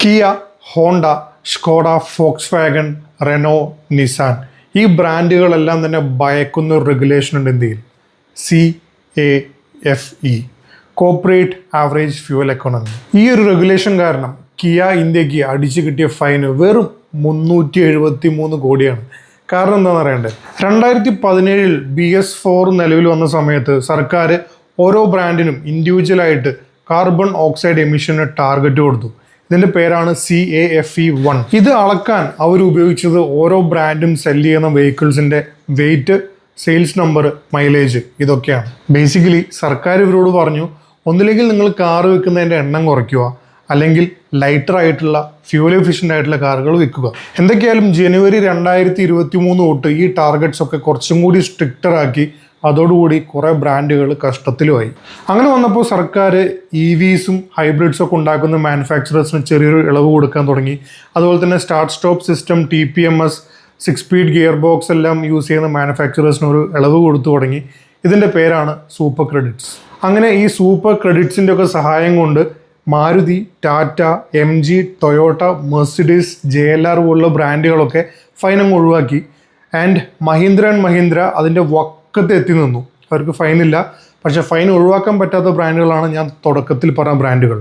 Kia, Honda, Skoda, Volkswagen, Renault, Nissan ഈ ബ്രാൻഡുകളെല്ലാം തന്നെ ഭയക്കുന്ന ഒരു റെഗുലേഷൻ ഉണ്ട് ഇന്ത്യയിൽ. CAFE, corporate average fuel economy. ഈ ഒരു റെഗുലേഷൻ കാരണം കിയ ഇന്ത്യക്ക് അടിച്ചു കിട്ടിയ ഫൈന് വെറും 373 കോടിയാണ്. കാരണം എന്താണെന്ന് അറിയണ്ടേ? 2017 BS4 നിലവിൽ വന്ന സമയത്ത് സർക്കാർ ഓരോ ബ്രാൻഡിനും ഇൻഡിവിജ്വലായിട്ട് കാർബൺ ഓക്സൈഡ് എമിഷന് ടാർഗറ്റ് കൊടുത്തു. ഇതിൻ്റെ പേരാണ് CAFE-1. ഇത് അളക്കാൻ അവർ ഉപയോഗിച്ചത് ഓരോ ബ്രാൻഡും സെല് ചെയ്യുന്ന വെഹിക്കിൾസിൻ്റെ വെയിറ്റ്, സെയിൽസ് നമ്പർ, മൈലേജ് ഇതൊക്കെയാണ്. ബേസിക്കലി സർക്കാർ ഇവരോട് പറഞ്ഞു, ഒന്നില്ലെങ്കിൽ നിങ്ങൾ കാറ് വിൽക്കുന്നതിൻ്റെ എണ്ണം കുറയ്ക്കുക, അല്ലെങ്കിൽ ലൈറ്റർ ആയിട്ടുള്ള ഫ്യൂൽ എഫിഷ്യൻ്റ് ആയിട്ടുള്ള കാറുകൾ വിൽക്കുക. എന്തൊക്കെയായാലും ജനുവരി 2023 തൊട്ട് ഈ ടാർഗറ്റ്സ് ഒക്കെ കുറച്ചും കൂടി സ്ട്രിക്റ്റർ ആക്കി. അതോടുകൂടി കുറേ ബ്രാൻഡുകൾ കഷ്ടത്തിലുമായി. അങ്ങനെ വന്നപ്പോൾ സർക്കാർ EVസും ഹൈബ്രിഡ്സും ഒക്കെ ഉണ്ടാക്കുന്ന മാനുഫാക്ചറേഴ്സിന് ചെറിയൊരു ഇളവ് കൊടുക്കാൻ തുടങ്ങി. അതുപോലെ തന്നെ start stop system, TPMS, 6 speed gear box എല്ലാം യൂസ് ചെയ്യുന്ന മാനുഫാക്ചറേഴ്സിന് ഒരു ഇളവ് കൊടുത്തു തുടങ്ങി. ഇതിൻ്റെ പേരാണ് സൂപ്പർ ക്രെഡിറ്റ്സ്. അങ്ങനെ ഈ സൂപ്പർ ക്രെഡിറ്റ്സിൻ്റെ ഒക്കെ സഹായം കൊണ്ട് Maruti, Tata, MG, Toyota, Mercedes, JLR പോലുള്ള ബ്രാൻഡുകളൊക്കെ ഫൈനങ്ങ് ഒഴിവാക്കി. ആൻഡ് മഹീന്ദ്ര അതിൻ്റെ വക്കത്ത് എത്തി നിന്നു. അവർക്ക് ഫൈനില്ല. പക്ഷേ ഫൈൻ ഒഴിവാക്കാൻ പറ്റാത്ത ബ്രാൻഡുകളാണ് ഞാൻ തുടക്കത്തിൽ പറഞ്ഞ ബ്രാൻഡുകൾ.